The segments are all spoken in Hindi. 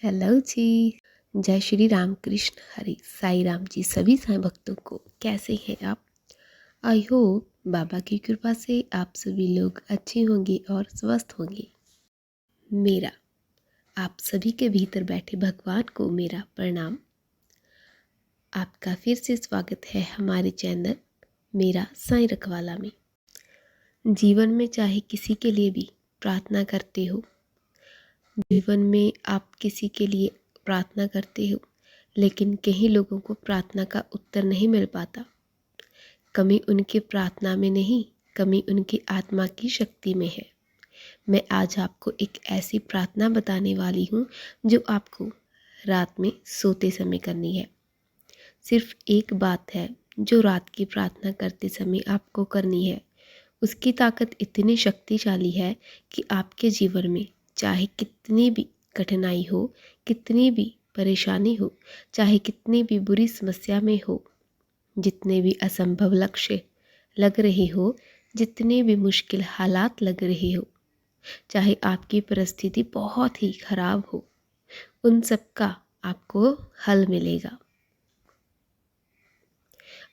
हेलो जी। जय श्री राम कृष्ण हरे साई राम जी। सभी साईं भक्तों को कैसे हैं आप? आई होप बाबा की कृपा से आप सभी लोग अच्छे होंगे और स्वस्थ होंगे। मेरा आप सभी के भीतर बैठे भगवान को मेरा प्रणाम। आपका फिर से स्वागत है हमारे चैनल मेरा साईं रखवाला में। जीवन में चाहे किसी के लिए भी प्रार्थना करते हो, जीवन में आप किसी के लिए प्रार्थना करते हो, लेकिन कई लोगों को प्रार्थना का उत्तर नहीं मिल पाता। कमी उनकी प्रार्थना में नहीं, कमी उनकी आत्मा की शक्ति में है। मैं आज आपको एक ऐसी प्रार्थना बताने वाली हूँ जो आपको रात में सोते समय करनी है। सिर्फ एक बात है जो रात की प्रार्थना करते समय आपको करनी है। उसकी ताकत इतनी शक्तिशाली है कि आपके जीवन में चाहे कितनी भी कठिनाई हो, कितनी भी परेशानी हो, चाहे कितनी भी बुरी समस्या में हो, जितने भी असंभव लक्ष्य लग रहे हो, जितने भी मुश्किल हालात लग रहे हो, चाहे आपकी परिस्थिति बहुत ही खराब हो, उन सब का आपको हल मिलेगा।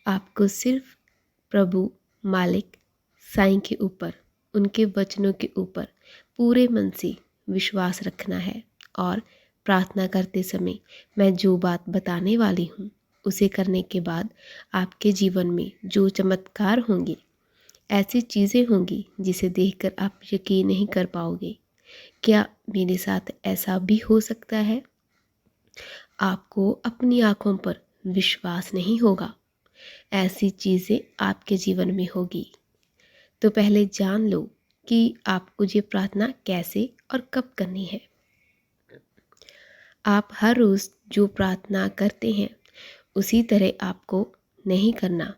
आपको सिर्फ प्रभु मालिक साईं के ऊपर, उनके वचनों के ऊपर पूरे मन से विश्वास रखना है और प्रार्थना करते समय मैं जो बात बताने वाली हूँ उसे करने के बाद आपके जीवन में जो चमत्कार होंगे, ऐसी चीज़ें होंगी जिसे देखकर आप यकीन नहीं कर पाओगे। क्या मेरे साथ ऐसा भी हो सकता है? आपको अपनी आँखों पर विश्वास नहीं होगा। ऐसी चीज़ें आपके जीवन में होगी। तो पहले जान लो कि आपको ये प्रार्थना कैसे और कब करनी है। आप हर रोज़ जो प्रार्थना करते हैं उसी तरह आपको नहीं करना,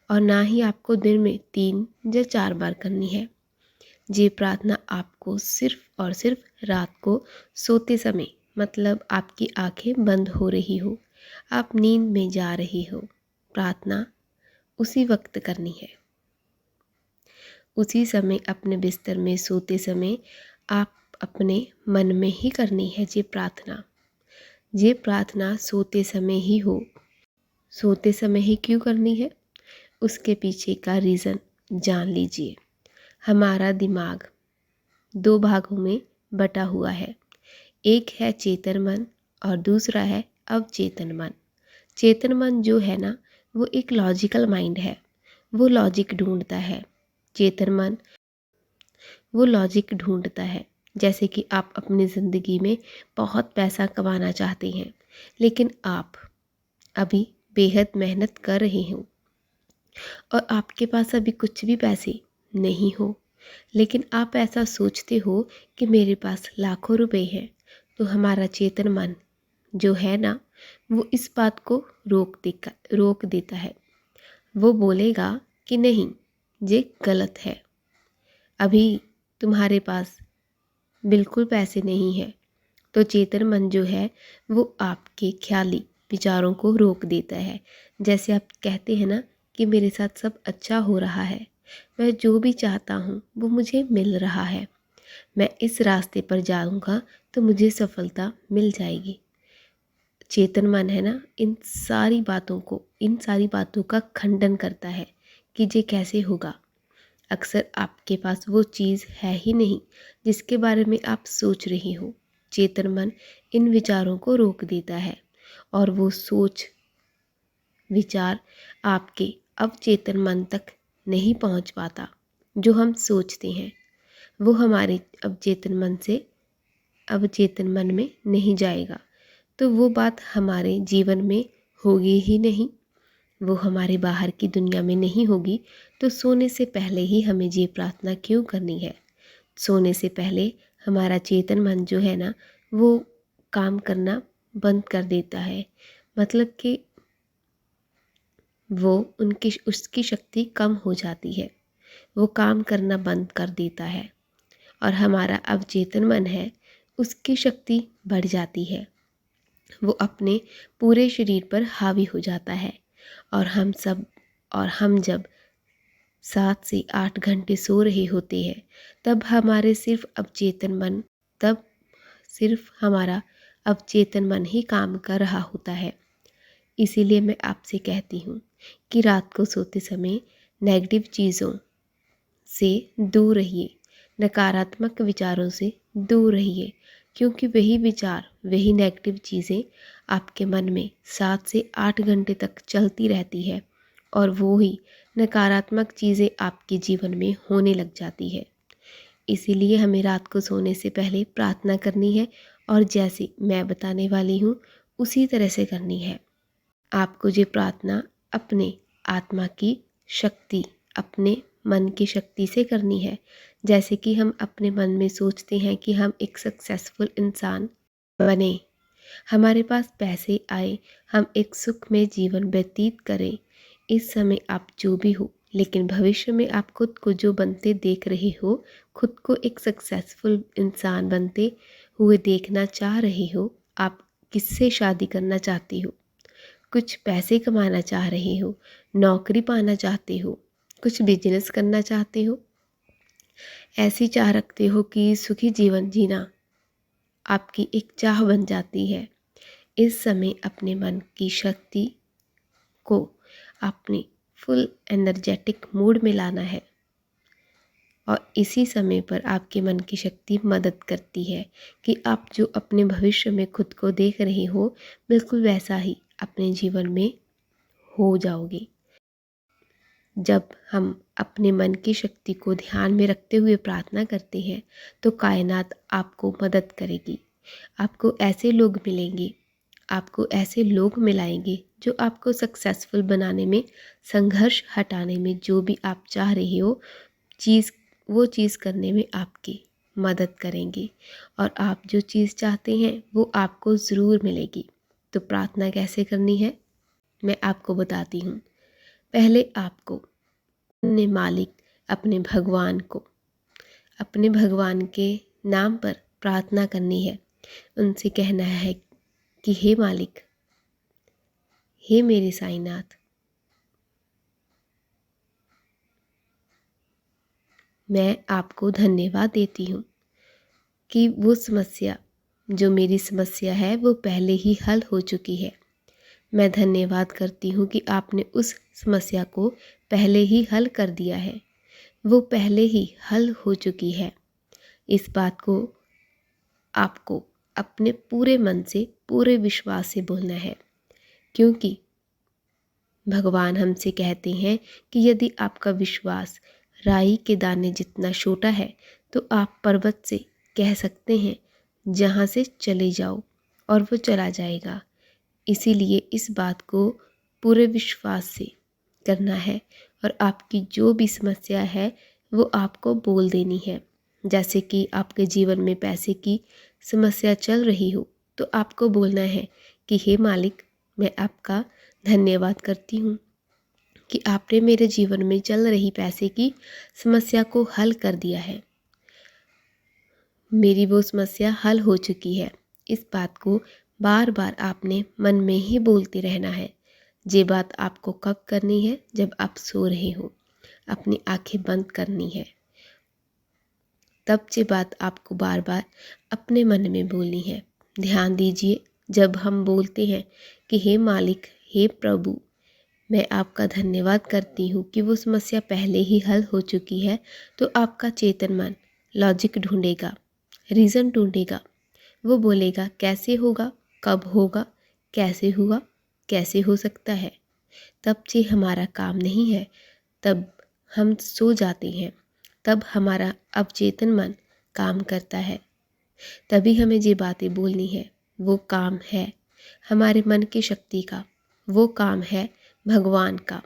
और ना ही आपको दिन में 3 या 4 बार करनी है। ये प्रार्थना आपको सिर्फ और सिर्फ रात को सोते समय, मतलब आपकी आंखें बंद हो रही हो, आप नींद में जा रहे हो, प्रार्थना उसी वक्त करनी है। उसी समय अपने बिस्तर में सोते समय आप अपने मन में ही करनी है ये प्रार्थना। ये प्रार्थना सोते समय ही हो। सोते समय ही क्यों करनी है, उसके पीछे का रीज़न जान लीजिए। हमारा दिमाग 2 भागों में बटा हुआ है। एक है चेतन मन और दूसरा है अवचेतन मन। चेतन मन जो है ना, वो एक लॉजिकल माइंड है, वो लॉजिक ढूंढता है। चेतन मन वो लॉजिक ढूंढता है। जैसे कि आप अपनी ज़िंदगी में बहुत पैसा कमाना चाहते हैं, लेकिन आप अभी बेहद मेहनत कर रहे हो और आपके पास अभी कुछ भी पैसे नहीं हो, लेकिन आप ऐसा सोचते हो कि मेरे पास लाखों रुपए हैं। तो हमारा चेतन मन जो है ना, वो इस बात को रोक देता है। वो बोलेगा कि नहीं, ये गलत है, अभी तुम्हारे पास बिल्कुल पैसे नहीं है। तो चेतन मन जो है वो आपके ख्याली विचारों को रोक देता है। जैसे आप कहते हैं ना कि मेरे साथ सब अच्छा हो रहा है, मैं जो भी चाहता हूँ वो मुझे मिल रहा है, मैं इस रास्ते पर जाऊँगा तो मुझे सफलता मिल जाएगी। चेतन मन है ना, इन सारी बातों का खंडन करता है कि ये कैसे होगा। अक्सर आपके पास वो चीज़ है ही नहीं जिसके बारे में आप सोच रहे हो। चेतन मन इन विचारों को रोक देता है और वो सोच विचार आपके अवचेतन मन तक नहीं पहुंच पाता। जो हम सोचते हैं वो हमारे अवचेतन मन में नहीं जाएगा, तो वो बात हमारे जीवन में होगी ही नहीं, वो हमारे बाहर की दुनिया में नहीं होगी। तो सोने से पहले ही हमें ये प्रार्थना क्यों करनी है? सोने से पहले हमारा चेतन मन जो है ना, वो काम करना बंद कर देता है। मतलब कि उसकी शक्ति कम हो जाती है, वो काम करना बंद कर देता है। और हमारा अवचेतन मन है, उसकी शक्ति बढ़ जाती है, वो अपने पूरे शरीर पर हावी हो जाता है। और हम जब 7 से 8 घंटे सो रहे होते हैं, तब सिर्फ हमारा अवचेतन मन ही काम कर रहा होता है। इसीलिए मैं आपसे कहती हूँ कि रात को सोते समय नेगेटिव चीज़ों से दूर रहिए, नकारात्मक विचारों से दूर रहिए, क्योंकि वही विचार, वही नेगेटिव चीज़ें आपके मन में 7 से 8 घंटे तक चलती रहती है और वो ही नकारात्मक चीज़ें आपके जीवन में होने लग जाती है। इसीलिए हमें रात को सोने से पहले प्रार्थना करनी है और जैसे मैं बताने वाली हूँ उसी तरह से करनी है। आपको ये प्रार्थना अपने आत्मा की शक्ति, अपने मन की शक्ति से करनी है। जैसे कि हम अपने मन में सोचते हैं कि हम एक सक्सेसफुल इंसान बने, हमारे पास पैसे आए, हम एक सुखमय जीवन व्यतीत करें। इस समय आप जो भी हो, लेकिन भविष्य में आप खुद को जो बनते देख रहे हो, खुद को एक सक्सेसफुल इंसान बनते हुए देखना चाह रहे हो। आप किससे शादी करना चाहती हो, कुछ पैसे कमाना चाह रहे हो, नौकरी पाना चाहते हो, कुछ बिजनेस करना चाहते हो, ऐसी चाह रखते हो कि सुखी जीवन जीना आपकी एक चाह बन जाती है। इस समय अपने मन की शक्ति को अपने फुल एनर्जेटिक मूड में लाना है और इसी समय पर आपके मन की शक्ति मदद करती है कि आप जो अपने भविष्य में खुद को देख रहे हो, बिल्कुल वैसा ही अपने जीवन में हो जाओगे। जब हम अपने मन की शक्ति को ध्यान में रखते हुए प्रार्थना करते हैं तो कायनात आपको मदद करेगी। आपको ऐसे लोग मिलेंगे, आपको ऐसे लोग मिलाएंगे जो आपको सक्सेसफुल बनाने में, संघर्ष हटाने में, जो भी आप चाह रहे हो वो चीज़ करने में आपकी मदद करेंगे और आप जो चीज़ चाहते हैं वो आपको ज़रूर मिलेगी। तो प्रार्थना कैसे करनी है मैं आपको बताती हूँ। पहले आपको अपने मालिक, अपने भगवान के नाम पर प्रार्थना करनी है। उनसे कहना है कि हे मालिक, हे मेरे साईनाथ, मैं आपको धन्यवाद देती हूँ कि वो समस्या, जो मेरी समस्या है, वो पहले ही हल हो चुकी है। मैं धन्यवाद करती हूँ कि आपने उस समस्या को पहले ही हल कर दिया है, वो पहले ही हल हो चुकी है। इस बात को आपको अपने पूरे मन से, पूरे विश्वास से बोलना है, क्योंकि भगवान हमसे कहते हैं कि यदि आपका विश्वास राई के दाने जितना छोटा है तो आप पर्वत से कह सकते हैं जहाँ से चले जाओ और वो चला जाएगा। इसीलिए इस बात को पूरे विश्वास से करना है और आपकी जो भी समस्या है वो आपको बोल देनी है। जैसे कि आपके जीवन में पैसे की समस्या चल रही हो तो आपको बोलना है कि हे मालिक, मैं आपका धन्यवाद करती हूँ कि आपने मेरे जीवन में चल रही पैसे की समस्या को हल कर दिया है। मेरी वो समस्या हल हो चुकी है। इस बात को बार बार आपने मन में ही बोलते रहना है। ये बात आपको कब करनी है? जब आप सो रहे हो, अपनी आंखें बंद करनी है, तब ये बात आपको बार बार अपने मन में बोलनी है। ध्यान दीजिए, जब हम बोलते हैं कि हे मालिक, हे प्रभु, मैं आपका धन्यवाद करती हूँ कि वो समस्या पहले ही हल हो चुकी है, तो आपका चेतन मन लॉजिक ढूंढेगा, रीज़न ढूंढेगा। वो बोलेगा कैसे होगा, कब होगा, कैसे हुआ, कैसे हो सकता है। तब से हमारा काम नहीं है, तब हम सो जाते हैं, तब हमारा अवचेतन मन काम करता है। तभी हमें ये बातें बोलनी है। वो काम है हमारे मन की शक्ति का, वो काम है भगवान का,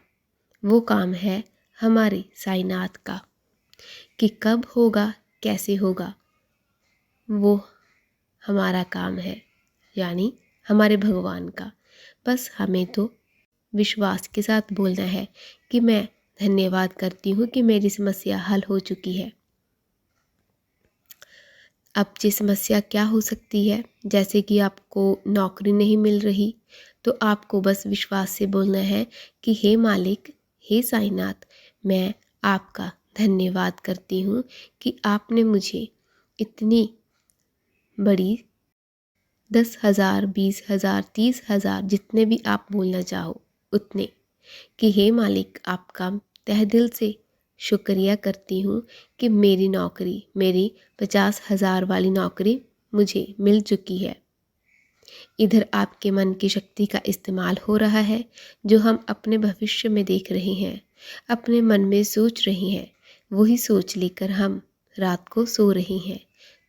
वो काम है हमारे साईनाथ का कि कब होगा, कैसे होगा, वो हमारा काम है, यानी हमारे भगवान का। बस हमें तो विश्वास के साथ बोलना है कि मैं धन्यवाद करती हूँ कि मेरी समस्या हल हो चुकी है। अब ये समस्या क्या हो सकती है? जैसे कि आपको नौकरी नहीं मिल रही, तो आपको बस विश्वास से बोलना है कि हे मालिक, हे साईनाथ, मैं आपका धन्यवाद करती हूँ कि आपने मुझे इतनी बड़ी 10,000, 20,000, 30,000 जितने भी आप बोलना चाहो उतने, कि हे मालिक, आपका तहे दिल से शुक्रिया करती हूँ कि मेरी नौकरी, मेरी 50,000 वाली नौकरी मुझे मिल चुकी है। इधर आपके मन की शक्ति का इस्तेमाल हो रहा है, जो हम अपने भविष्य में देख रहे हैं, अपने मन में सोच रहे हैं, वही सोच लेकर हम रात को सो रहे हैं।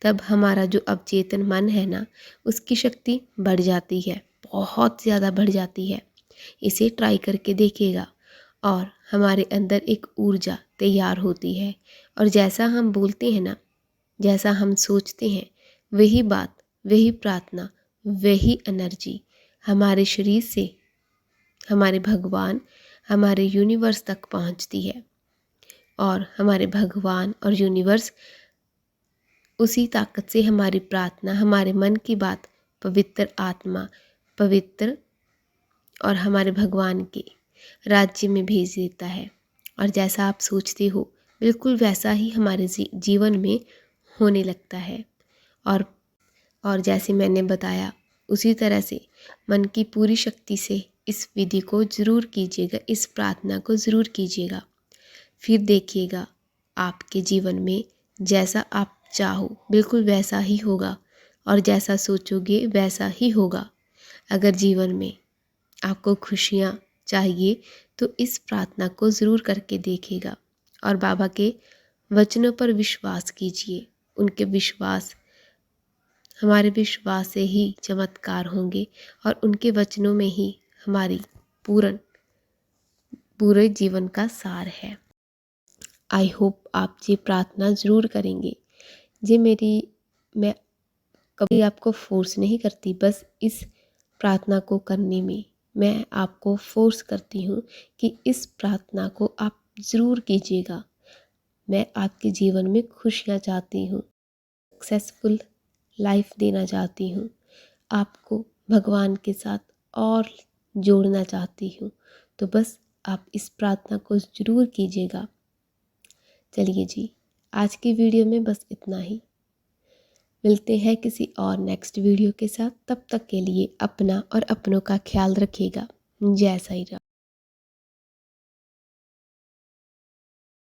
तब हमारा जो अवचेतन मन है ना, उसकी शक्ति बढ़ जाती है, बहुत ज़्यादा बढ़ जाती है। इसे ट्राई करके देखिएगा और हमारे अंदर एक ऊर्जा तैयार होती है, और जैसा हम बोलते हैं ना, जैसा हम सोचते हैं, वही बात, वही प्रार्थना, वही एनर्जी हमारे शरीर से हमारे भगवान, हमारे यूनिवर्स तक पहुंचती है। और हमारे भगवान और यूनिवर्स उसी ताकत से हमारी प्रार्थना, हमारे मन की बात पवित्र आत्मा, पवित्र और हमारे भगवान के राज्य में भेज देता है। और जैसा आप सोचते हो, बिल्कुल वैसा ही हमारे जीवन में होने लगता है। और जैसे मैंने बताया, उसी तरह से मन की पूरी शक्ति से इस विधि को ज़रूर कीजिएगा, इस प्रार्थना को ज़रूर कीजिएगा। फिर देखिएगा आपके जीवन में जैसा आप चाहो बिल्कुल वैसा ही होगा, और जैसा सोचोगे वैसा ही होगा। अगर जीवन में आपको खुशियाँ चाहिए तो इस प्रार्थना को ज़रूर करके देखिएगा, और बाबा के वचनों पर विश्वास कीजिए। उनके विश्वास, हमारे विश्वास से ही चमत्कार होंगे, और उनके वचनों में ही हमारी पूरे जीवन का सार है। आई होप आप ये प्रार्थना ज़रूर करेंगे। मैं कभी आपको फोर्स नहीं करती, बस इस प्रार्थना को करने में मैं आपको फोर्स करती हूँ कि इस प्रार्थना को आप ज़रूर कीजिएगा। मैं आपके जीवन में खुशियाँ चाहती हूँ, सक्सेसफुल लाइफ देना चाहती हूँ, आपको भगवान के साथ और जोड़ना चाहती हूँ। तो बस आप इस प्रार्थना को ज़रूर कीजिएगा। चलिए जी, आज की वीडियो में बस इतना ही। मिलते हैं किसी और नेक्स्ट वीडियो के साथ। तब तक के लिए अपना और अपनों का ख्याल रखिएगा। जय साईं राम।